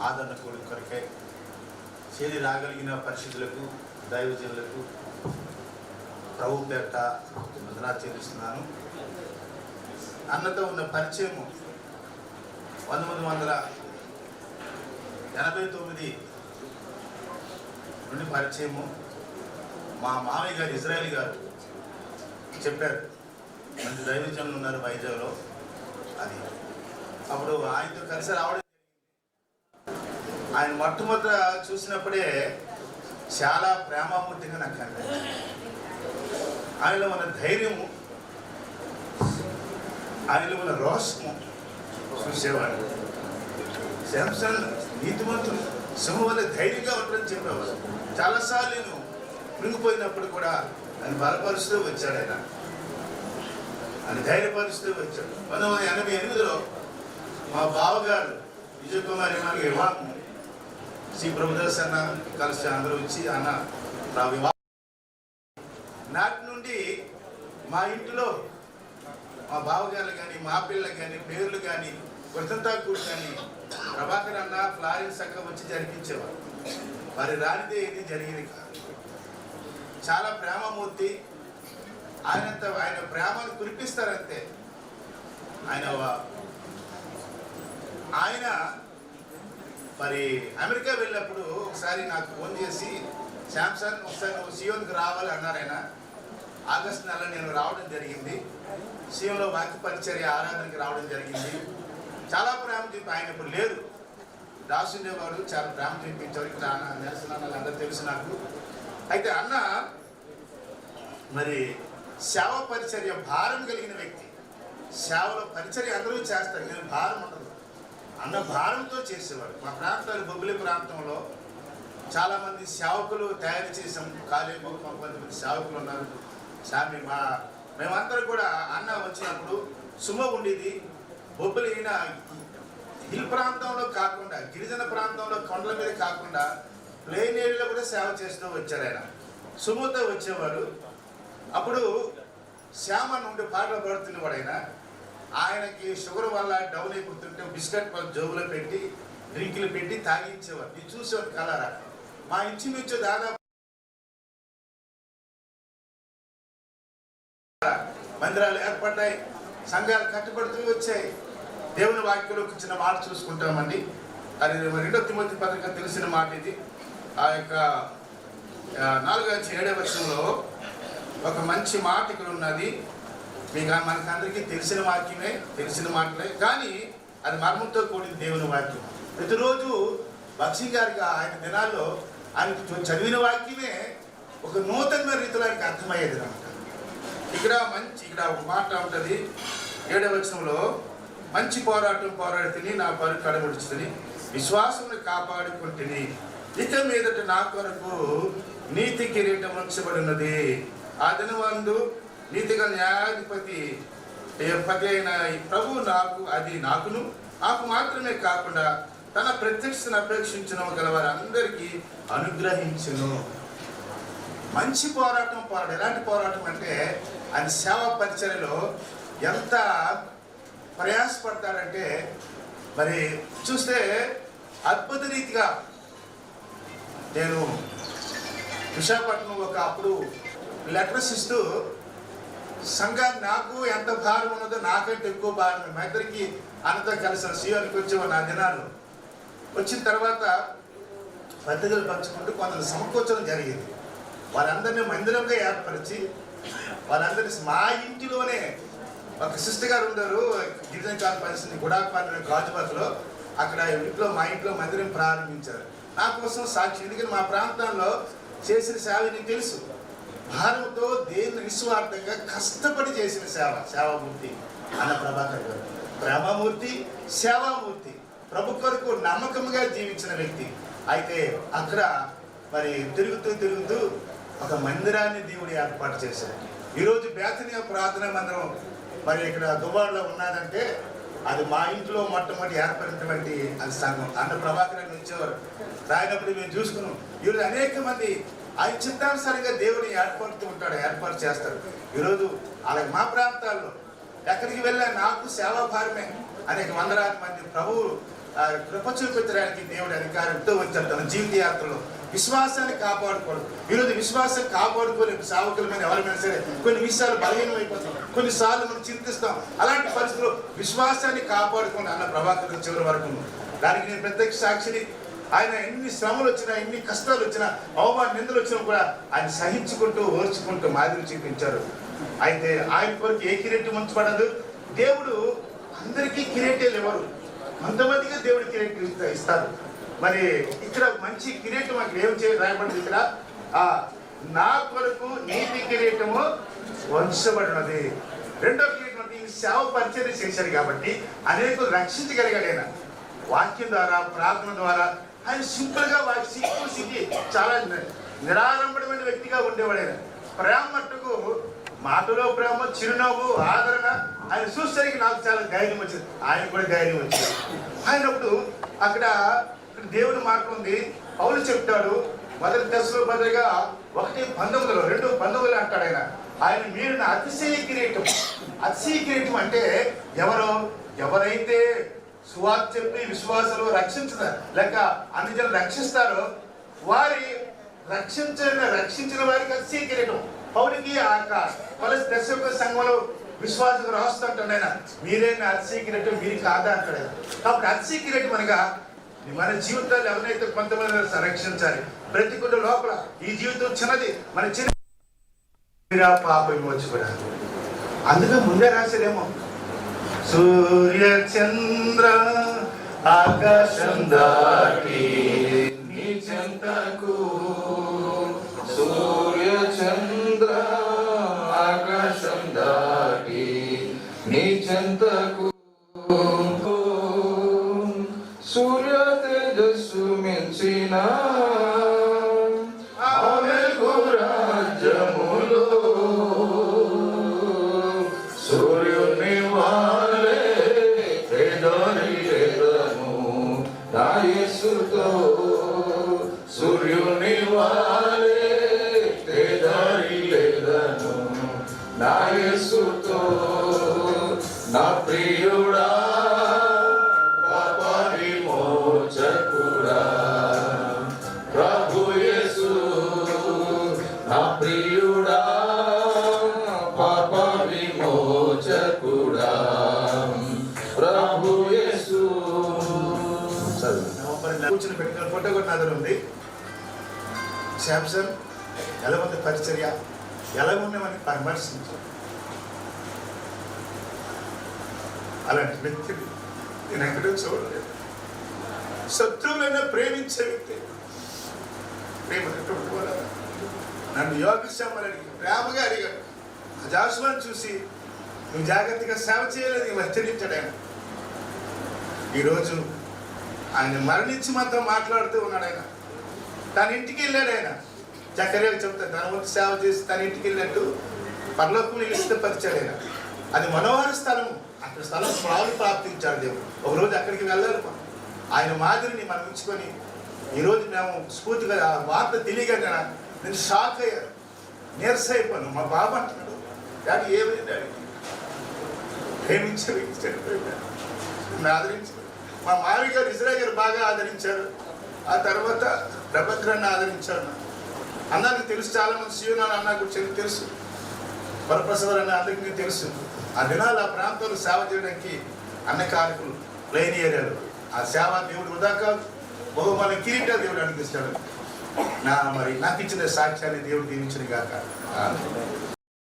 ఆదరణ కొరకై చేరి రాగలిగిన పరిస్థితులకు దైవజనులకు ప్రభు పేట వందనాలు చెల్లిస్తున్నాను. అన్నతో ఉన్న పరిచయము 1989 నుండి పరిచయము. మా మామయ్య గారు ఇజ్రాయేల్ గారు చెప్పారు, మంచి దైవజనులు ఉన్నారు వైజాగ్లో అది. అప్పుడు ఆయనతో కలిసి రావడం, ఆయన మొట్టమొదట చూసినప్పుడే చాలా ప్రేమామూర్తిగా నాకు కనిపించింది. ఆయనలో ఉన్న ధైర్యము, ఆయనలో ఉన్న రోషము చూసేవాడు. శాంసన్ నీతిమంతుడు, సింహం వల్ల ధైర్యంగా ఉంటాడని చెప్పేవాడు. చాలాసార్లు నేను మునిగిపోయినప్పుడు కూడా ఆయన బలపరుస్తూ వచ్చాడు. ఆయన ధైర్యపరుస్తూ వచ్చాడు. 1988లో మా బావగారు విజయ్ కుమార్ మనకి వివాహం, శ్రీ ప్రభుదాస్ అన్న కలిసి అందరూ వచ్చి అన్న నా వివాహం నాటి నుండి మా ఇంటిలో మా బావగారు కానీ మా పిల్లలు కానీ పేర్లు కానీ కృతజ్ఞతాకూరు కానీ ప్రభాకర్ అన్న ఫ్లారెన్స్ అక్క వచ్చి జరిపించేవారు. వారి రానిదే ఏది జరిగేది కాదు. చాలా ప్రేమమూర్తి. ఆయన ప్రేమను కురిపిస్తారంతే. ఆయన మరి అమెరికా వెళ్ళినప్పుడు ఒకసారి నాకు ఫోన్ చేసి, శాంసన్ ఒకసారి నువ్వు సియోన్కి రావాలి అన్నారు. ఆయన ఆగస్టు నెలలో నేను రావడం జరిగింది. సియోన్లో వాక్య పరిచర్య ఆరాధనకి రావడం జరిగింది. చాలా ప్రేమ చూపి, ఆయన ఇప్పుడు లేరు, దాసుండేవాడు, చాలా ప్రేమ చూపించారు. ఇక్కడ నెలసిన అందరూ తెలుసు నాకు. అయితే అన్న మరి సేవ పరిచర్య భారం కలిగిన వ్యక్తి. సేవలో పరిచర్య అందరూ చేస్తారు, నేను భారం ఉండదు. అన్న భారంతో చేసేవాడు. మా ప్రాంతాలు బొబ్బిలి ప్రాంతంలో చాలామంది సేవకులు తయారు చేసాం. కాలేజీలో కొంతమంది సేవకులు ఉన్నారు. సామి మేమందరూ కూడా అన్న వచ్చినప్పుడు సుమ ఉండేది. బొబ్బిలి హిల్ ప్రాంతంలో కాకుండా, గిరిజన ప్రాంతంలో కొండల మీద కాకుండా ప్లేన్ ఏరియాలో కూడా సేవ చేస్తూ వచ్చారు. ఆయన సుమతో వచ్చేవారు. అప్పుడు శ్యామ నుండి పాటలు పడుతున్నవాడు. ఆయనకి షుగర్ వల్ల డౌన్ అయిపోతుంటే బిస్కెట్ జోబులో పెట్టి డ్రింకులు పెట్టి తాగించేవారు. ఇది చూసేవారు కలరా. మా ఇంచుమించు దాదాపు మందిరాలు ఏర్పడ్డాయి, సంఘాలు కట్టుబడుతూ వచ్చాయి. దేవుని వాక్యంలో చిన్న మాట చూసుకుంటామండి. అది 2 తిమోతి పత్రిక తెలిసిన మాట ఇది. ఆ యొక్క 4-7 వచనంలో ఒక మంచి మాట ఇక్కడ ఉన్నది. మీకు మనకందరికీ తెలిసిన వాక్యమే, తెలిసిన మాటలే, కానీ అది మర్మంతో కూడిన దేవుని వాక్యం. ప్రతిరోజు బక్షి గారికి ఆయన దినాల్లో ఆయన చదివిన వాక్యమే ఒక నూతనమైన రీతిలో ఆయనకి అర్థమయ్యేది అనమాట. ఇక్కడ ఒక మాట ఉంటుంది 7వ వచనంలో, మంచి పోరాటం పోరాడుతుని నా పరుగు కడముడుచుని విశ్వాసమును కాపాడుకుంటుని ఇక మీదట నా కొరకు నీతి కిరీటం ఉంచబడినది. ఆ దినమందు నీతిగా న్యాయాధిపతి అయిన ప్రభు నాకును నాకు మాత్రమే కాకుండా తన ప్రత్యక్షతను అపేక్షించిన గల వారందరికీ అనుగ్రహించును. మంచి పోరాటం ఎలాంటి పోరాటం అంటే ఆయన సేవా పరిచర్యలో ఎంత ప్రయాసపడతాడంటే మరి చూస్తే అద్భుత రీతిగా. నేను విశాఖపట్నం అప్పుడు లెటర్స్ ఇస్తూ సంఘానికి నాకు ఎంత భారం ఉన్నదో నాకంటే ఎక్కువ భారం. మా ఇద్దరికి అంతా కలిసి సియోనికి వచ్చేవారు. నా దినాలు వచ్చిన తర్వాత పత్రికలు పంచుకుంటూ కొంత సంకోచనం జరిగింది. వాళ్ళందరినీ మందిరంగా ఏర్పరిచి వాళ్ళందరినీ మా ఇంటిలోనే ఒక సిస్టర్ గారు ఉన్నారు, గిరిజన కాల పరిస్థితి గుడాపాలెం గాజుబాత్లో. అక్కడ మా ఇంట్లో మందిరం ప్రారంభించారు. నా కోసం సాక్షి. ఎందుకంటే మా ప్రాంతాల్లో చేసిన సేవ నీకు తెలుసు. భారంతో దేవుని నిస్వార్థంగా కష్టపడి చేసిన సేవామూర్తి అన్న ప్రభాకర్ గారు. ప్రేమమూర్తి, సేవామూర్తి, ప్రభు కొరకు నమ్మకంగా జీవించిన వ్యక్తి. అయితే అక్కడ మరి తిరుగుతూ ఒక మందిరాన్ని దేవుడు ఏర్పాటు చేశాడు. ఈరోజు బేతనీయ ప్రార్థనా మందిరం మరి ఇక్కడ దుబాడులో ఉన్నదంటే అది మా ఇంట్లో మొట్టమొదటి ఏర్పడినటువంటి అది సంఘం. అన్న ప్రభాకర్ అని వచ్చేవారు. రాయినప్పుడు మేము చూసుకున్నాం. ఈరోజు అనేక మంది ఆయన చిత్తానుసారంగా దేవుని ఏర్పాటు చేస్తారు. ఈరోజు అలాగే మా ప్రాంతాల్లో ఎక్కడికి వెళ్ళా నాకు సేవాభారమే అనేక వందలాది మంది ప్రభువు కృప చూపించడానికి దేవుడి అధికారంతో వచ్చాడు తన జీవిత యాత్రలో. విశ్వాసాన్ని కాపాడుకోవడం. ఈరోజు విశ్వాసం కాపాడుకోలే సేవకులమైన ఎవరైనా సరే కొన్ని విషయాలు బలహీనం అయిపోతాం, కొన్నిసార్లు మనం చింతిస్తాం. అలాంటి పరిస్థితుల్లో విశ్వాసాన్ని కాపాడుకోండి అన్న ప్రభాకర్ చివరి వరకు. దానికి నేను ప్రత్యక్ష సాక్షిని. ఆయన ఎన్ని శ్రమలు వచ్చినా, ఎన్ని కష్టాలు వచ్చినా, అవమాన నిందలు వచ్చినా కూడా ఆయన సహించుకుంటూ ఓర్చుకుంటూ మాదిరి చూపించారు. అయితే ఆయన కొరకు ఏ కిరీటం ఉంచబడదు. దేవుడు అందరికీ కిరీటాలు ఇవ్వరు, కొంతమందిగా దేవుడు కిరీటం ఇస్తారు. మరి ఇక్కడ మంచి కిరీటం అక్కడ ఏం చేయాలి రాయబడింది ఇక్కడ, నా కొరకు నీతి కిరీటము వంచబడినది. రెండో కిరీటం ఈ సేవ పరిచర్య చేశారు కాబట్టి అనేకులు రక్షించగలిగాడు ఆయన. వాక్యం ద్వారా, ప్రార్థన ద్వారా ఆయన సింపుల్ గా సింప్లిసిటీ, చాలా నిరాడంబరమైన వ్యక్తిగా ఉండేవాడు ఆయన. ప్రేమ మట్టుకు మాటలో ప్రేమ, చిరునవ్వు, ఆదరణ. ఆయన చూసేసరికి నాకు చాలా ధైర్యం వచ్చింది, ఆయన కూడా ధైర్యం వచ్చింది. ఆయనప్పుడు అక్కడ దేవుని మాట ఉంది. పౌలు చెప్తాడు మొదటి దశలోపత్రిక 1:19 2:19 అంటాడు ఆయన. ఆయన మీరు నా అతిశయ కిరీటం. అతిశయ కిరీటం అంటే ఎవరైతే సువార్త చెప్పి విశ్వాసాలు లేక అన్ని జనులు రక్షిస్తారో వారి రక్షించిన వారికి అతిశయ కిరీటం. పౌలికి ఆ దశ సంఘంలో విశ్వాసం రాస్తుంటాడు ఆయన. మీరే నా అతిశయ కిరీటం, మీరు కాదా అంటాడు. కాబట్టి అతిశయ కిరీటం అనగా మన జీవితాలు ఎవరైతే కొంతమంది రక్షించాలి. ప్రతి కొన్ని లోపల ఈ జీవితం చిన్నది, మన చిన్న పాప విమోచకుడా. అందుకే ముందే రాశారేమో, సూర్య చంద్ర ఆకాశం దాటి నీ చెంతకు, సూర్య చంద్ర ఆకాశం దాటి నీ చెంతకు, సూర్య తేజస్సు మించిన వెలుగు రాజ్యములో సూర్యుని వాలే పేదరికెదను నా యేసుతో, సూర్యుని వాలే పేదరికెదను నా యేసుతో, నా ప్రియుడా పాప విమోచకుడా ప్రభు యేసు, నా ప్రియుడా పాప విమోచకుడా ప్రభు యేసు. కూర్చుని పెట్టుకున్న ఫోటో కూడా నా దగ్గర ఉంది. శాంసన్ ఎలా ఉంది పరిచర్య, ఎలా ఉన్నామని పరామర్శించారు. అలాంటి వ్యక్తిని నేను ఎక్కడో చూడలేదు. శత్రువులైనా ప్రేమించే వ్యక్తి. ప్రేమ నన్ను యోగక్షేమాలు అడిగి ప్రేమగా అడిగాడు. జాషువాను చూసి నువ్వు జాగ్రత్తగా సేవ చేయలేదు హెచ్చరించాడు ఆయన. ఈరోజు ఆయన మరణించి మాత్రం మాట్లాడుతూ ఉన్నాడు ఆయన. తన ఇంటికి వెళ్ళాడు ఆయన. జకర్యాకు చెప్తాడు తన వంతు సేవ చేసి తన ఇంటికి వెళ్ళినట్టు పరలోకం ఇష్టపరిచాడు ఆయన. అది మనోహర స్థలము. అక్కడ స్థలం పాలు ప్రాప్తించాడు దేవుడు. ఒకరోజు అక్కడికి వెళ్ళాలి. ఆయన మాదిరిని మనం ఉంచుకొని ఈరోజు మేము స్ఫూర్తిగా ఆ వార్త తెలియగానే నేను షాక్ అయ్యాను, నీరస అయిపోయాను. మా బాబు అంటున్నాడు, డాడీ ఏమైంది, డాడీ ప్రేమించే వ్యక్తి చనిపోయాడు. ఆదరించారు. మా మావి గారు ఇజ్రాయల్ గారు బాగా ఆదరించారు. ఆ తర్వాత ప్రభక్రాన్ని ఆదరించాడు. అన్నకు తెలుసు, చాలా మంది శివనాన్ని అన్నా కూడా తెలుసు, వరప్రసాద్ అన్న అందరికీ తెలుసు. ఆ దినాలు ఆ ప్రాంతంలో సేవ చేయడానికి అన్న కార్యకులు ప్లెయిన్ ఏరియాలో ఆ సేవ దేవుడు వృధా కాదు, బహుమాన కిరీటాలు దేవుడు అనిపిస్తాడు. మరి నాకు ఇచ్చిన సాక్ష్యాన్ని దేవుడు దీవించిన గాక.